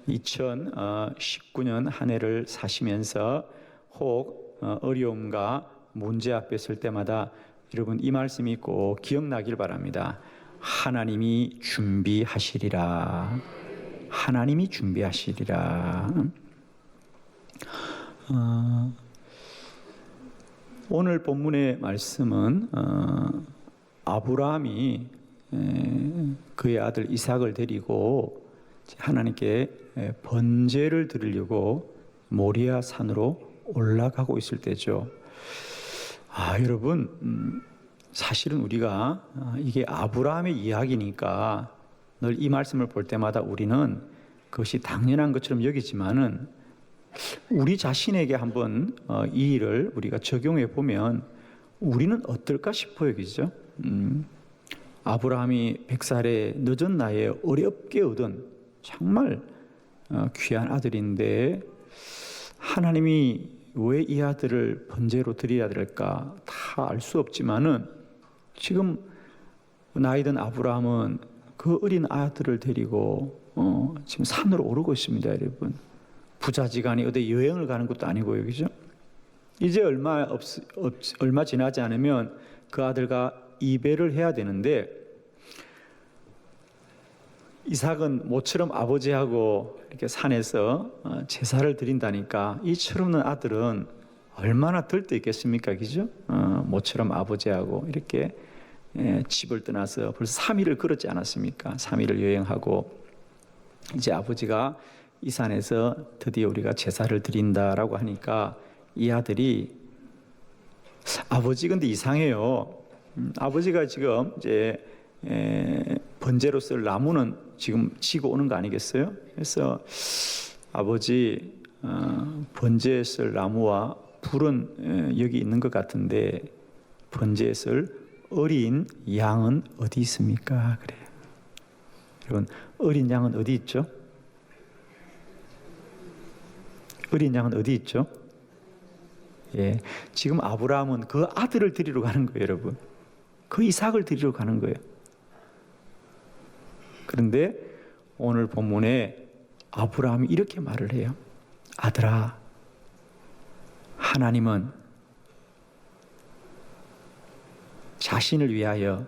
2019년 한 해를 사시면서 혹 어려움과 문제 앞에 설 때마다 여러분 이 말씀이 꼭 기억나길 바랍니다. 하나님이 준비하시리라. 하나님이 준비하시리라. 오늘 본문의 말씀은 아브라함이 그의 아들 이삭을 데리고 하나님께 번제를 드리려고 모리아 산으로 올라가고 있을 때죠. 여러분, 사실은 우리가 이게 아브라함의 이야기니까 늘 이 말씀을 볼 때마다 우리는 그것이 당연한 것처럼 여기지만은 우리 자신에게 한번 이 일을 우리가 적용해 보면 우리는 어떨까 싶어요, 그죠? 아브라함이 100살의 늦은 나이에 어렵게 얻은 정말 귀한 아들인데 하나님이 왜 이 아들을 번제로 드려야 될까 다 알 수 없지만은 지금 나이 든 아브라함은 그 어린 아들을 데리고 지금 산으로 오르고 있습니다, 여러분. 부자지간이 어디 여행을 가는 것도 아니고요, 그죠? 이제 얼마 지나지 않으면 그 아들과 이별을 해야 되는데 이삭은 모처럼 아버지하고 이렇게 산에서 제사를 드린다니까 이 철없는 아들은 얼마나 들떠 있겠습니까, 그죠? 모처럼 아버지하고 이렇게 집을 떠나서 벌써 3일을 걸었지 않았습니까? 3일을 여행하고 이제 아버지가 이 산에서 드디어 우리가 제사를 드린다라고 하니까 이 아들이 아버지 근데 이상해요. 아버지가 지금 이제 번제로 쓸 나무는 지금 지고 오는 거 아니겠어요? 그래서 아버지 번제에 쓸 나무와 불은 여기 있는 것 같은데 번제에 쓸 어린 양은 어디 있습니까? 그래요. 여러분, 어린 양은 어디 있죠? 어린 양은 어디 있죠? 예, 지금 아브라함은 그 아들을 드리러 가는 거예요, 여러분. 그 이삭을 드리러 가는 거예요. 그런데 오늘 본문에 아브라함이 이렇게 말을 해요. 아들아, 하나님은 자신을 위하여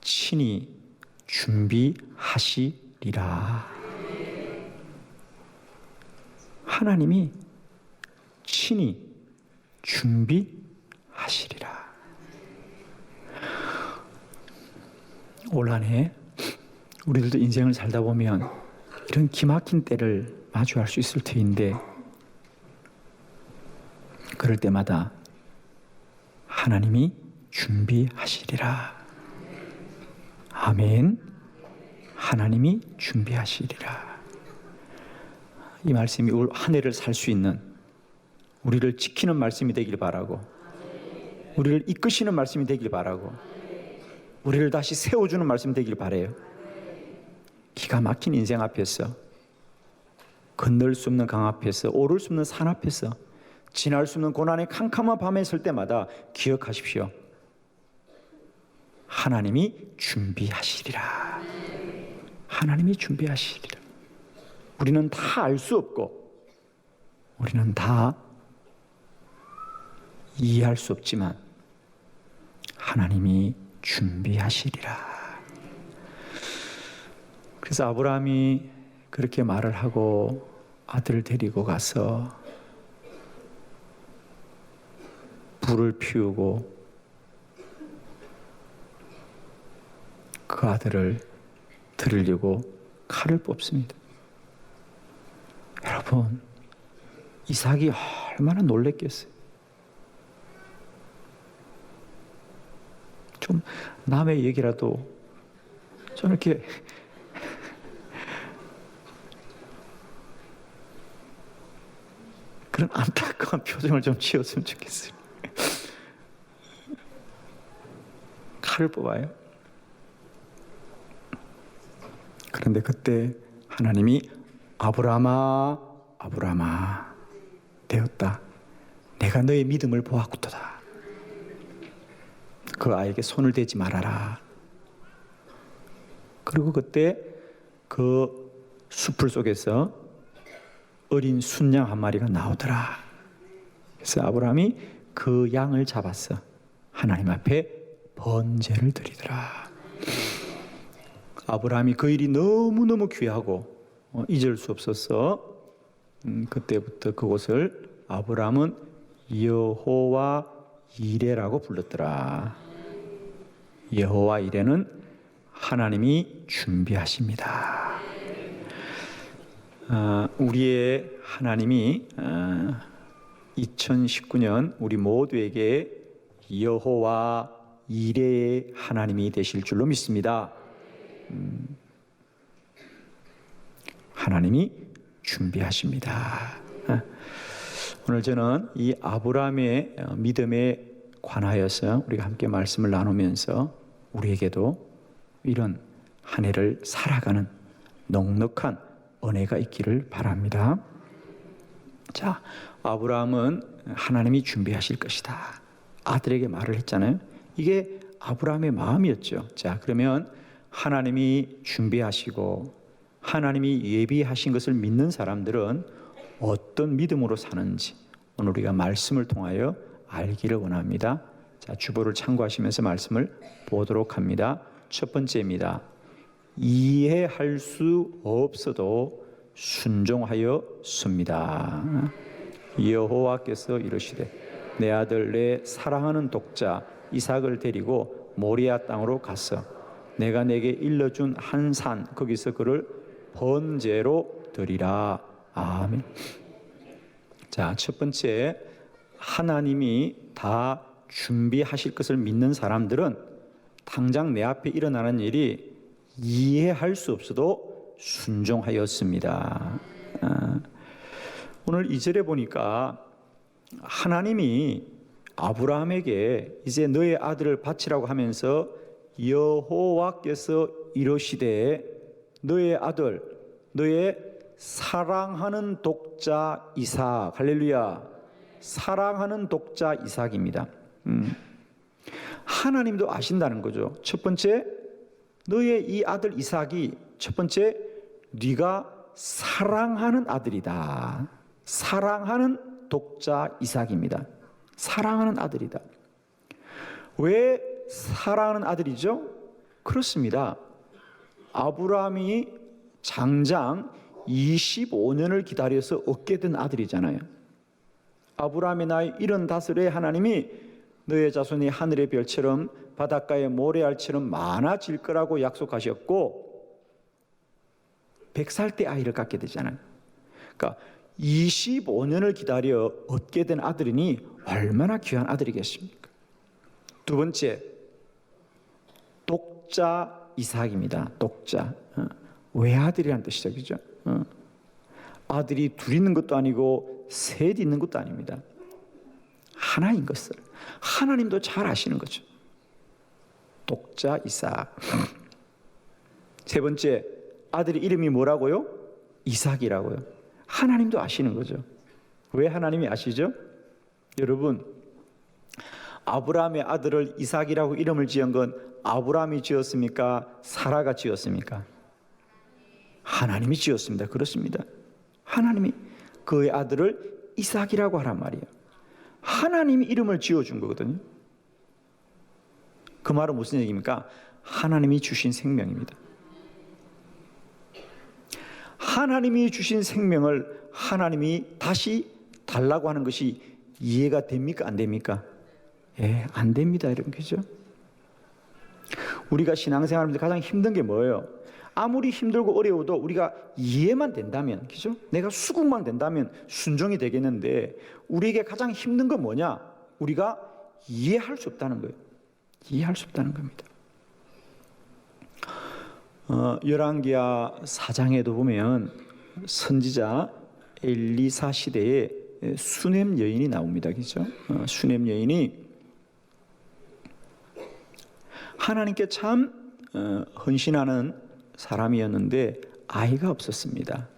친히 준비하시리라. 하나님이 친히 준비하시리라. 올 한 해 우리들도 인생을 살다 보면 이런 기막힌 때를 마주할 수 있을 터인데 그럴 때마다 하나님이 준비하시리라. 아멘. 하나님이 준비하시리라. 이 말씀이 올 한 해를 살 수 있는 우리를 지키는 말씀이 되길 바라고 우리를 이끄시는 말씀이 되길 바라고 우리를 다시 세워주는 말씀이 되길 바라요. 기가 막힌 인생 앞에서 건널 수 없는 강 앞에서 오를 수 없는 산 앞에서 지날 수 없는 고난의 캄캄한 밤에 설 때마다 기억하십시오. 하나님이 준비하시리라. 하나님이 준비하시리라. 우리는 다 알 수 없고 우리는 다 이해할 수 없지만 하나님이 준비하시리라. 그래서 아브라함이 그렇게 말을 하고 아들을 데리고 가서 불을 피우고 그 아들을 드리려고 칼을 뽑습니다. 여러분, 이삭이 얼마나 놀랬겠어요. 좀 남의 얘기라도 좀 이렇게 그런 안타까운 표정을 좀 지었으면 좋겠어요. 칼을 뽑아요. 그런데 그때 하나님이 아브라함아, 아브라함아, 되었다. 내가 너의 믿음을 보았구도다. 그 아이에게 손을 대지 말아라. 그리고 그때 그 숲을 속에서 어린 순양 한 마리가 나오더라. 그래서 아브라함이 그 양을 잡았어. 하나님 앞에 번제를 드리더라. 아브라함이 그 일이 너무너무 귀하고 잊을 수 없었어. 그때부터 그곳을 아브라함은 여호와 이레라고 불렀더라. 여호와 이레는 하나님이 준비하십니다. 우리의 하나님이 2019년 우리 모두에게 여호와 이레의 하나님이 되실 줄로 믿습니다. 하나님이 준비하십니다. 오늘 저는 이 아브라함의 믿음에 관하여서 우리가 함께 말씀을 나누면서 우리에게도 이런 한 해를 살아가는 넉넉한 은혜가 있기를 바랍니다. 자, 아브라함은 하나님이 준비하실 것이다. 아들에게 말을 했잖아요. 이게 아브라함의 마음이었죠. 자, 그러면 하나님이 준비하시고 하나님이 예비하신 것을 믿는 사람들은 어떤 믿음으로 사는지 오늘 우리가 말씀을 통하여 알기를 원합니다. 자, 주보를 참고하시면서 말씀을 보도록 합니다. 첫 번째입니다. 이해할 수 없어도 순종하였습니다. 여호와께서 이르시되 내 아들 내 사랑하는 독자 이삭을 데리고 모리아 땅으로 갔어. 내가 내게 일러준 한 산 거기서 그를 번제로 드리라. 아멘. 자, 첫 번째, 하나님이 다 준비하실 것을 믿는 사람들은 당장 내 앞에 일어나는 일이 이해할 수 없어도 순종하였습니다. 오늘 2절에 보니까 하나님이 아브라함에게 이제 너의 아들을 바치라고 하면서 여호와께서 이르시되 너의 아들, 너의 사랑하는 독자 이삭, 할렐루야, 사랑하는 독자 이삭입니다. 하나님도 아신다는 거죠. 첫 번째, 너의 이 아들 이삭이 첫 번째, 네가 사랑하는 아들이다. 사랑하는 독자 이삭입니다. 사랑하는 아들이다. 왜 사랑하는 아들이죠? 그렇습니다. 아브라함이 장장 25년을 기다려서 얻게 된 아들이잖아요. 아브라함의 나이 75에 하나님이 너의 자손이 하늘의 별처럼 바닷가의 모래알처럼 많아질 거라고 약속하셨고 100살 때 아이를 갖게 되잖아요. 그러니까 25년을 기다려 얻게 된 아들이니 얼마나 귀한 아들이겠습니까? 두 번째, 독자 이삭입니다. 독자. 외아들이라는 뜻이죠. 그죠? 아들이 둘 있는 것도 아니고 셋 있는 것도 아닙니다. 하나인 것을 하나님도 잘 아시는 거죠. 독자 이삭. 세 번째, 아들의 이름이 뭐라고요? 이삭이라고요. 하나님도 아시는 거죠. 왜 하나님이 아시죠? 여러분, 아브라함의 아들을 이삭이라고 이름을 지은 건 아브라함이 지었습니까? 사라가 지었습니까? 하나님이 지었습니다. 그렇습니다. 하나님이 그의 아들을 이삭이라고 하란 말이에요. 하나님이 이름을 지어준 거거든요. 그 말은 무슨 얘기입니까? 하나님이 주신 생명입니다. 하나님이 주신 생명을 하나님이 다시 달라고 하는 것이 이해가 됩니까? 안 됩니까? 예, 안 됩니다. 이런 거죠. 우리가 신앙생활하면서 가장 힘든 게 뭐예요? 아무리 힘들고 어려워도 우리가 이해만 된다면, 그죠? 내가 수긍만 된다면 순종이 되겠는데 우리에게 가장 힘든 건 뭐냐? 우리가 이해할 수 없다는 거예요. 이해할 수 없다는 겁니다. 열왕기하 4장에도 보면 선지자 엘리사 시대에 수넴 여인이 나옵니다. 그죠? 수넴 여인이 하나님께 참 헌신하는 사람이었는데 아이가 없었습니다.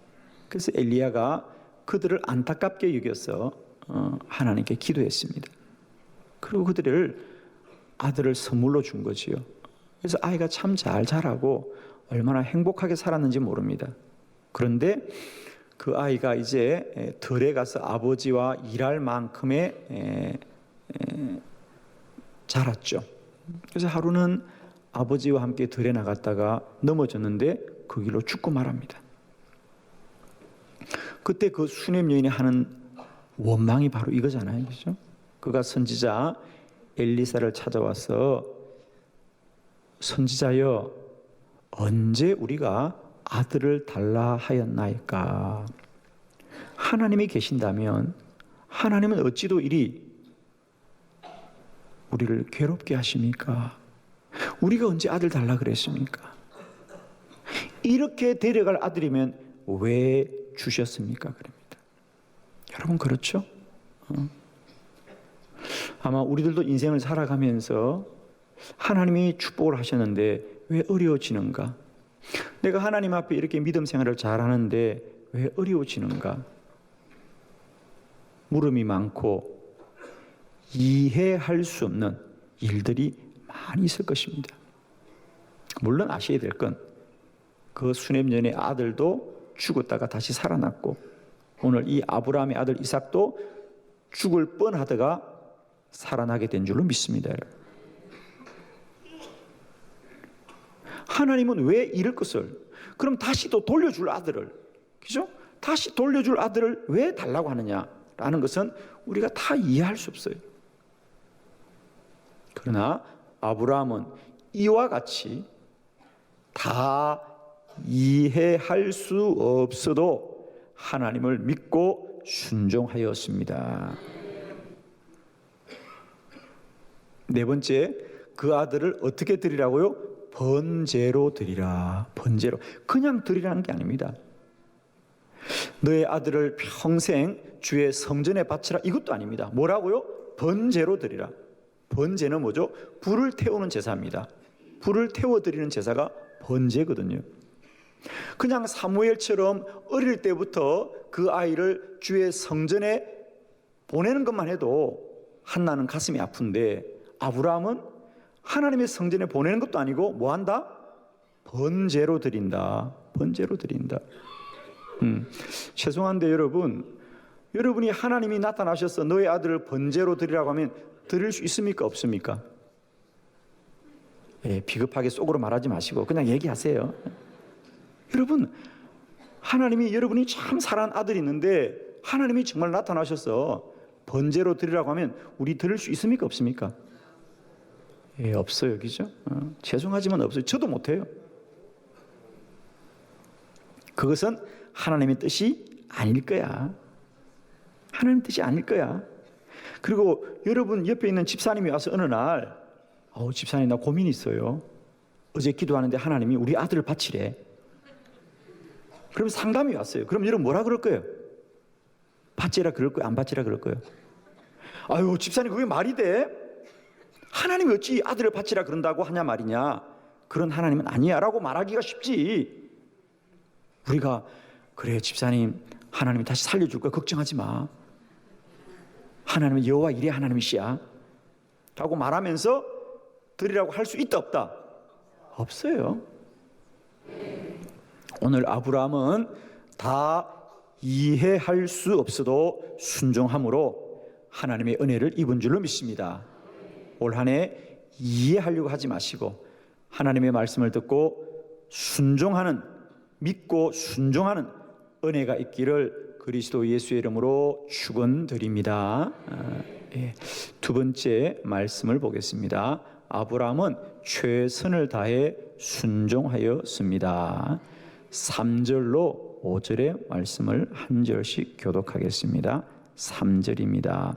그래서 엘리야가 그들을 안타깝게 여겨서 하나님께 기도했습니다. 그리고 그들을 아들을 선물로 준 거지요. 그래서 아이가 참 잘 자라고 얼마나 행복하게 살았는지 모릅니다. 그런데 그 아이가 이제 들에 가서 아버지와 일할 만큼의 자랐죠. 그래서 하루는 아버지와 함께 들에 나갔다가 넘어졌는데 그 길로 죽고 말합니다. 그때 그 수냄 여인이 하는 원망이 바로 이거잖아요. 그죠? 그가 선지자 엘리사를 찾아와서 선지자여 언제 우리가 아들을 달라 하였나이까? 하나님이 계신다면 하나님은 어찌도 이리 우리를 괴롭게 하십니까? 우리가 언제 아들 달라 그랬습니까? 이렇게 데려갈 아들이면 왜 주셨습니까? 그럽니다. 여러분 그렇죠? 아마 우리들도 인생을 살아가면서 하나님이 축복을 하셨는데 왜 어려워지는가? 내가 하나님 앞에 이렇게 믿음 생활을 잘하는데 왜 어려워지는가? 물음이 많고 이해할 수 없는 일들이 많이 있을 것입니다. 물론 아셔야 될 건 그 수냄년의 아들도 죽었다가 다시 살아났고 오늘 이 아브라함의 아들 이삭도 죽을 뻔하다가 살아나게 된 줄로 믿습니다. 하나님은 왜 이럴 것을 그럼 다시 또 돌려줄 아들을 그죠? 다시 돌려줄 아들을 왜 달라고 하느냐라는 것은 우리가 다 이해할 수 없어요. 그러나 아브라함은 이와 같이 다 이해할 수 없어도 하나님을 믿고 순종하였습니다. 네 번째, 그 아들을 어떻게 드리라고요? 번제로 드리라. 번제로. 그냥 드리라는 게 아닙니다. 너의 아들을 평생 주의 성전에 바치라 이것도 아닙니다. 뭐라고요? 번제로 드리라. 번제는 뭐죠? 불을 태우는 제사입니다. 불을 태워드리는 제사가 번제거든요. 그냥 사무엘처럼 어릴 때부터 그 아이를 주의 성전에 보내는 것만 해도 한나는 가슴이 아픈데 아브라함은 하나님의 성전에 보내는 것도 아니고 뭐 한다? 번제로 드린다. 번제로 드린다. 죄송한데 여러분이 하나님이 나타나셔서 너의 아들을 번제로 드리라고 하면 드릴 수 있습니까? 없습니까? 비겁하게 속으로 말하지 마시고 그냥 얘기하세요. 여러분, 하나님이 여러분이 참 사랑하는 아들이 있는데 하나님이 정말 나타나셔서 번제로 드리라고 하면 우리 드릴 수 있습니까? 없습니까? 없어요. 그죠? 죄송하지만 없어요. 저도 못해요. 그것은 하나님의 뜻이 아닐 거야. 하나님의 뜻이 아닐 거야. 그리고 여러분 옆에 있는 집사님이 와서 어느 날 집사님 나 고민이 있어요. 어제 기도하는데 하나님이 우리 아들을 바치래. 그럼 상담이 왔어요. 그럼 여러분 뭐라 그럴 거예요? 바치라 그럴 거예요? 안 바치라 그럴 거예요? 아유 집사님 그게 말이 돼? 하나님이 어찌 아들을 바치라 그런다고 하냐 말이냐. 그런 하나님은 아니야 라고 말하기가 쉽지. 우리가 그래 집사님 하나님이 다시 살려줄 거야 걱정하지 마. 하나님은 여호와 이레 하나님이시야 라고 말하면서 드리라고 할 수 있다 없다? 없어요. 오늘 아브라함은 다 이해할 수 없어도 순종함으로 하나님의 은혜를 입은 줄로 믿습니다. 올 한 해 이해하려고 하지 마시고 하나님의 말씀을 듣고 순종하는 믿고 순종하는 은혜가 있기를 그리스도 예수의 이름으로 축원드립니다. 두 번째 말씀을 보겠습니다. 아브라함은 최선을 다해 순종하였습니다. 3절로 5절의 말씀을 한 절씩 교독하겠습니다. 3절입니다.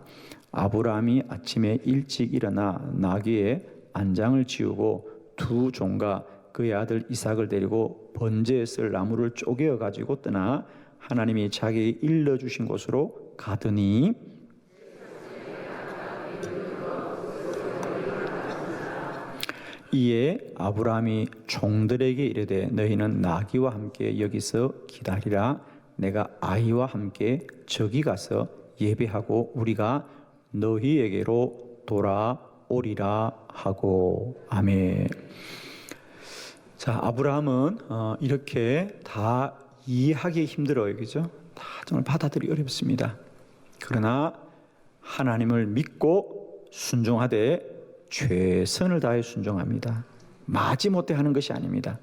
아브라함이 아침에 일찍 일어나 나귀의 안장을 지우고 두 종과 그의 아들 이삭을 데리고 번제에 쓸 나무를 쪼개어 가지고 떠나 하나님이 자기 일러주신 곳으로 가더니 이에 아브라함이 종들에게 이르되 너희는 나귀와 함께 여기서 기다리라. 내가 아이와 함께 저기 가서 예배하고 우리가 너희에게로 돌아오리라 하고. 아멘. 자, 아브라함은 이렇게 다 이해하기 힘들어요. 그죠? 다 정말 받아들이기 어렵습니다. 그러나 하나님을 믿고 순종하되 최선을 다해 순종합니다. 마지못해 하는 것이 아닙니다.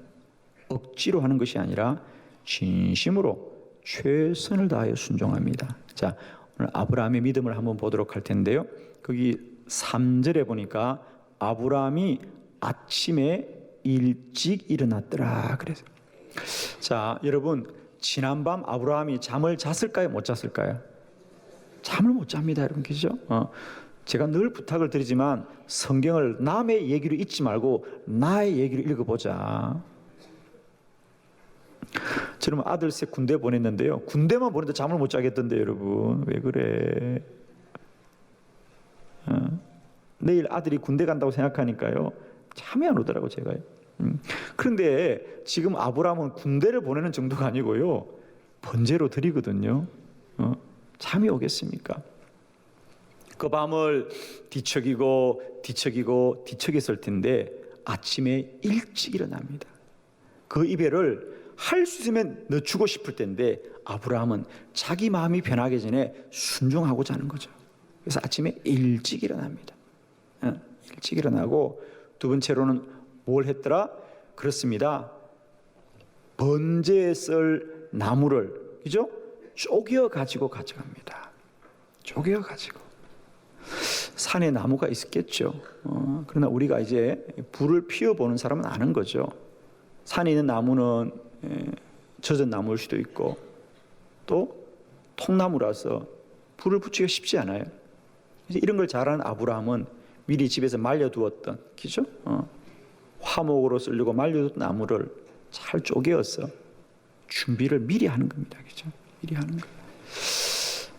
억지로 하는 것이 아니라 진심으로 최선을 다하여 순종합니다. 자, 오늘 아브라함의 믿음을 한번 보도록 할 텐데요. 거기 3절에 보니까 아브라함이 아침에 일찍 일어났더라 그래서. 자, 여러분 지난밤 아브라함이 잠을 잤을까요? 못 잤을까요? 잠을 못 잡니다, 여러분. 그죠? 제가 늘 부탁을 드리지만 성경을 남의 얘기로 읽지 말고 나의 얘기를 읽어보자. 저는 아들 셋 군대 보냈는데요. 군대만 보내도 잠을 못 자겠던데 여러분. 왜 그래? 내일 아들이 군대 간다고 생각하니까요. 잠이 안 오더라고 제가요. 그런데 지금 아브라함은 군대를 보내는 정도가 아니고요. 번제로 드리거든요. 잠이 오겠습니까? 그 밤을 뒤척였을 텐데 아침에 일찍 일어납니다. 그 이별을 할 수 있으면 늦추고 싶을 텐데 아브라함은 자기 마음이 변하기 전에 순종하고자 하는 거죠. 그래서 아침에 일찍 일어납니다. 일찍 일어나고 두 번째로는 뭘 했더라? 그렇습니다. 번제에 쓸 나무를, 그죠? 쪼개어 가지고 가져갑니다. 쪼개어 가지고. 산에 나무가 있었겠죠. 그러나 우리가 이제 불을 피워보는 사람은 아는 거죠. 산에 있는 나무는 젖은 나무일 수도 있고 또 통나무라서 불을 붙이기가 쉽지 않아요. 이런 걸 잘 아는 아브라함은 미리 집에서 말려두었던, 그죠? 화목으로 쓰려고 말려두었던 나무를 잘 쪼개어서 준비를 미리 하는 겁니다. 그죠? 미리 하는 거.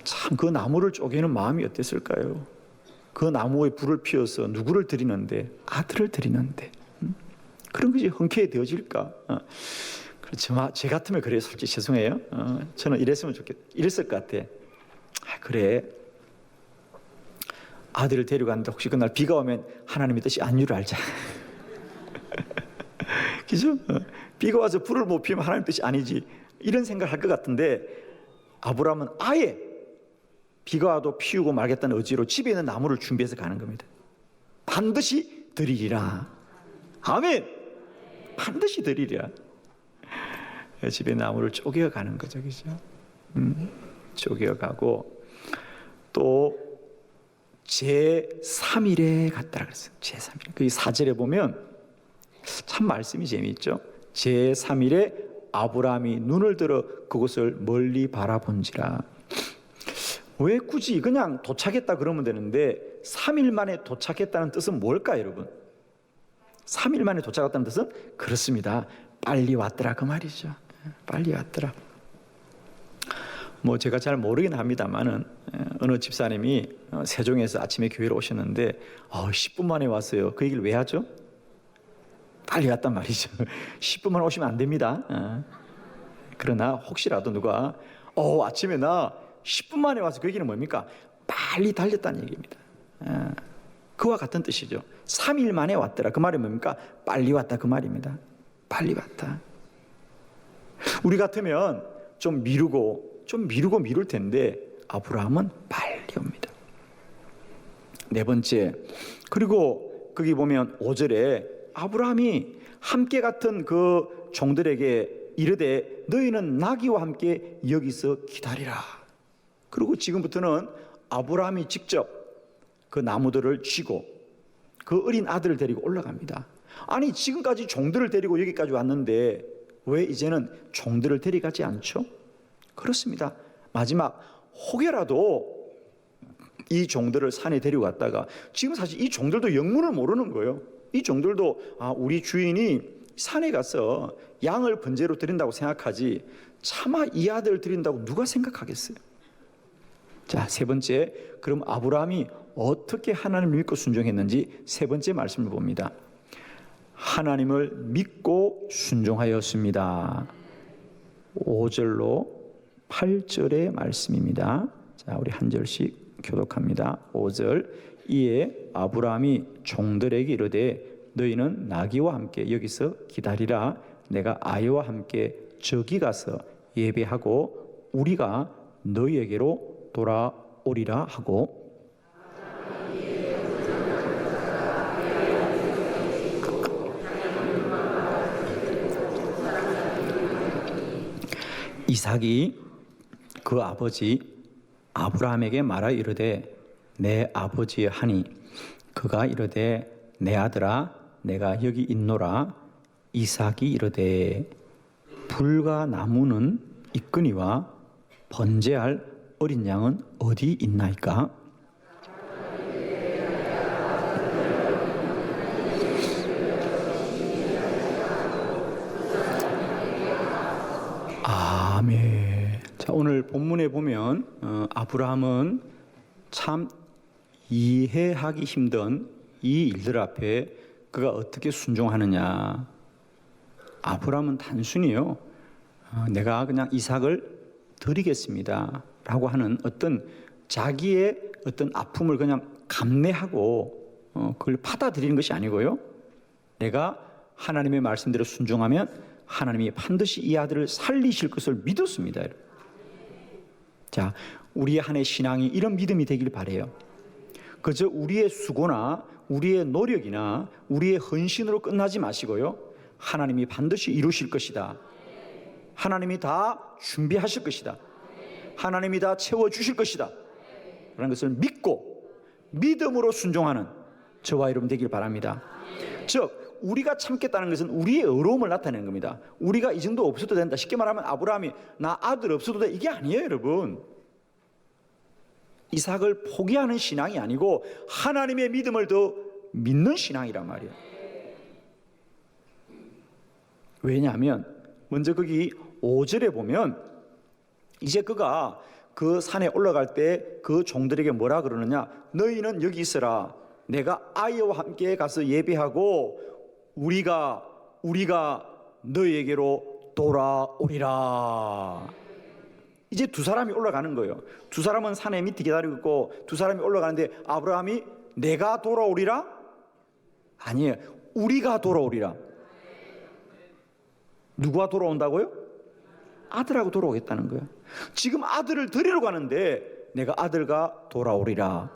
참 그 나무를 쪼개는 마음이 어땠을까요? 그 나무에 불을 피워서 누구를 드리는데? 아들을 드리는데. 그런 것이 흔쾌히 되어질까? 그렇지만 제 같으면 그래요. 솔직히 죄송해요. 저는 이랬을 것 같아. 그래. 아들을 데려가는데 혹시 그날 비가 오면 하나님의 뜻이 아닌 줄 알자. 그죠? 비가 와서 불을 못 피우면 하나님의 뜻이 아니지. 이런 생각을 할 것 같은데 아브라함은 아예 비가 와도 피우고 말겠다는 의지로 집에 있는 나무를 준비해서 가는 겁니다. 반드시 드리리라. 아멘. 반드시 드리리라. 집에 나무를 쪼개어 가는 거죠, 그죠? 쪼개어 가고 또 제3일에 갔다라 그랬어요. 제3일. 그 4절에 보면 참 말씀이 재미있죠. 제3일에 아브라함이 눈을 들어 그곳을 멀리 바라본지라. 왜 굳이 그냥 도착했다 그러면 되는데 3일 만에 도착했다는 뜻은 뭘까, 여러분? 3일 만에 도착했다는 뜻은 그렇습니다. 빨리 왔더라 그 말이죠. 빨리 왔더라. 뭐 제가 잘 모르긴 합니다만은 어느 집사님이 세종에서 아침에 교회로 오셨는데 10분 만에 왔어요. 그 얘기를 왜 하죠? 빨리 왔단 말이죠. 10분 만에 오시면 안 됩니다. 그러나 혹시라도 누가 아침에 나 10분 만에 와서 그 얘기는 뭡니까? 빨리 달렸다는 얘기입니다. 그와 같은 뜻이죠. 3일 만에 왔더라. 그 말이 뭡니까? 빨리 왔다 그 말입니다. 빨리 왔다. 우리 같으면 좀 미루고 미룰 텐데 아브라함은 빨리 옵니다. 네 번째, 그리고 거기 보면 5절에 아브라함이 함께 같은 그 종들에게 이르되 너희는 나귀와 함께 여기서 기다리라. 그리고 지금부터는 아브라함이 직접 그 나무들을 쥐고 그 어린 아들을 데리고 올라갑니다. 아니 지금까지 종들을 데리고 여기까지 왔는데 왜 이제는 종들을 데려가지 않죠? 그렇습니다. 마지막 혹여라도 이 종들을 산에 데려갔다가 지금 사실 이 종들도 영문을 모르는 거예요. 이 종들도 우리 주인이 산에 가서 양을 번제로 드린다고 생각하지 차마 이 아들을 드린다고 누가 생각하겠어요? 자, 세 번째, 그럼 아브라함이 어떻게 하나님을 믿고 순종했는지 세 번째 말씀을 봅니다. 하나님을 믿고 순종하였습니다. 5절로 8절의 말씀입니다. 자, 우리 한 절씩 교독합니다. 5절, 이에 아브라함이 종들에게 이르되 너희는 나귀와 함께 여기서 기다리라. 내가 아이와 함께 저기 가서 예배하고 우리가 너희에게로 돌아오리라 하고, 이삭이 그 아버지 아브라함에게 말하여 이르되 내 아버지 하니, 그가 이르되 내 아들아 내가 여기 있노라. 이삭이 이르되 불과 나무는 있거니와 번제할 어린 양은 어디 있나이까? 아멘. 자, 오늘 본문에 보면 아브라함은 참 이해하기 힘든 이 일들 앞에 그가 어떻게 순종하느냐. 아브라함은 단순히요, 내가 그냥 이삭을 드리겠습니다 라고 하는 어떤 자기의 어떤 아픔을 그냥 감내하고 그걸 받아들이는 것이 아니고요, 내가 하나님의 말씀대로 순종하면 하나님이 반드시 이 아들을 살리실 것을 믿었습니다. 자, 우리 한해 신앙이 이런 믿음이 되길 바라요. 그저 우리의 수고나 우리의 노력이나 우리의 헌신으로 끝나지 마시고요, 하나님이 반드시 이루실 것이다, 하나님이 다 준비하실 것이다, 하나님이 다 채워주실 것이다 라는 것을 믿고 믿음으로 순종하는 저와 여러분 되길 바랍니다. 즉 우리가 참겠다는 것은 우리의 어려움을 나타내는 겁니다. 우리가 이 정도 없어도 된다, 쉽게 말하면 아브라함이 나 아들 없어도 돼, 이게 아니에요 여러분. 이삭을 포기하는 신앙이 아니고 하나님의 믿음을 더 믿는 신앙이란 말이에요. 왜냐하면 먼저 거기 5절에 보면 이제 그가 그 산에 올라갈 때 그 종들에게 뭐라 그러느냐, 너희는 여기 있어라, 내가 아이와 함께 가서 예배하고 우리가 너희에게로 돌아오리라. 이제 두 사람이 올라가는 거예요. 두 사람은 산에 밑에 기다리고 있고 두 사람이 올라가는데 아브라함이 내가 돌아오리라? 아니에요. 우리가 돌아오리라. 누가 돌아온다고요? 아들하고 돌아오겠다는 거예요. 지금 아들을 데리러 가는데 내가 아들과 돌아오리라.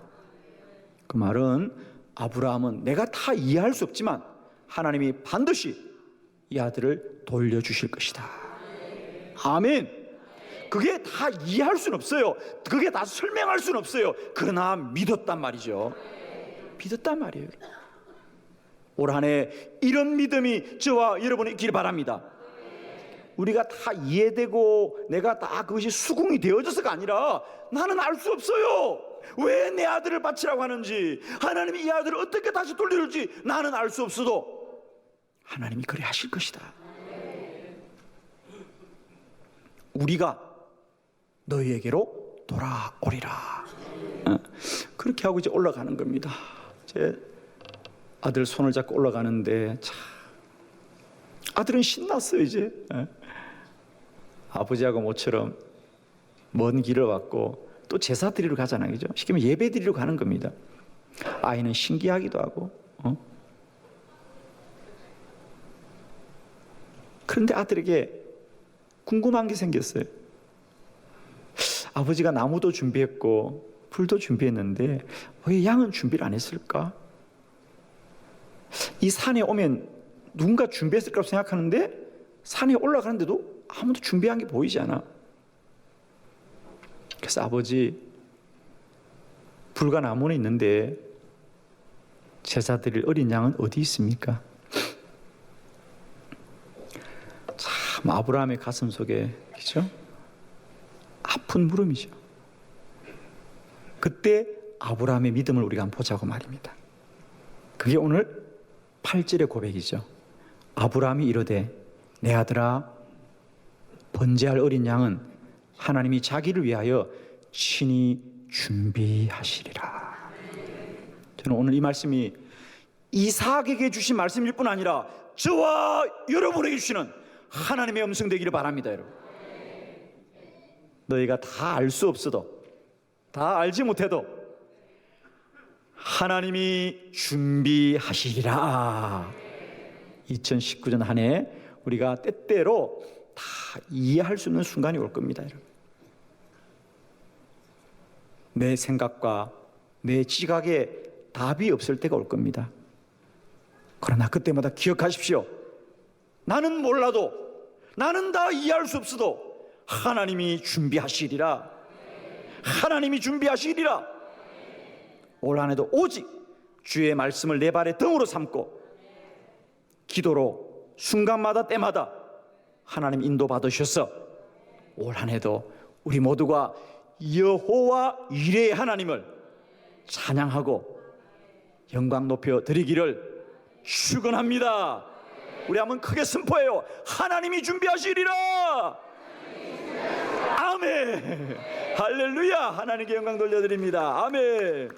그 말은 아브라함은 내가 다 이해할 수 없지만 하나님이 반드시 이 아들을 돌려주실 것이다. 아멘. 그게 다 이해할 수는 없어요. 그게 다 설명할 수는 없어요. 그러나 믿었단 말이죠. 믿었단 말이에요. 올 한 해 이런 믿음이 저와 여러분이 있기를 바랍니다. 우리가 다 이해되고 내가 다 그것이 수긍이 되어져서가 아니라 나는 알 수 없어요. 왜 내 아들을 바치라고 하는지, 하나님이 이 아들을 어떻게 다시 돌려줄지 나는 알 수 없어도 하나님이 그래 하실 것이다. 우리가 너희에게로 돌아오리라. 그렇게 하고 이제 올라가는 겁니다. 제 아들 손을 잡고 올라가는데 참 아들은 신났어요. 이제 아버지하고 모처럼 먼 길을 왔고 또 제사 드리러 가잖아요. 그죠? 쉽게 말하면 예배 드리러 가는 겁니다. 아이는 신기하기도 하고 그런데 아들에게 궁금한 게 생겼어요. 아버지가 나무도 준비했고 불도 준비했는데 왜 양은 준비를 안 했을까? 이 산에 오면 누군가 준비했을 거라고 생각하는데 산에 올라가는데도 아무도 준비한 게 보이지 않아. 그래서 아버지, 불과 나무는 있는데 제사 드릴 어린 양은 어디 있습니까? 참 아브라함의 가슴 속에, 그죠? 아픈 물음이죠. 그때 아브라함의 믿음을 우리가 한번 보자고 말입니다. 그게 오늘 8절의 고백이죠. 아브라함이 이르되 내 아들아, 번제할 어린 양은 하나님이 자기를 위하여 친히 준비하시리라. 저는 오늘 이 말씀이 이삭에게 주신 말씀일 뿐 아니라 저와 여러분에게 주시는 하나님의 음성 되기를 바랍니다. 여러분, 너희가 다 알 수 없어도, 다 알지 못해도 하나님이 준비하시리라. 2019년 한 해 우리가 때때로 다 이해할 수 있는 순간이 올 겁니다. 여러분. 내 생각과 내 지각에 답이 없을 때가 올 겁니다. 그러나 그때마다 기억하십시오. 나는 몰라도, 나는 다 이해할 수 없어도 하나님이 준비하시리라. 하나님이 준비하시리라. 올 한 해도 오직 주의 말씀을 내 발의 등으로 삼고 기도로 순간마다 때마다 하나님 인도받으셔서 올 한 해도 우리 모두가 여호와 이레의 하나님을 찬양하고 영광 높여 드리기를 축원합니다. 우리 한번 크게 선포해요. 하나님이 준비하시리라. 아멘. 할렐루야. 하나님께 영광 돌려드립니다. 아멘.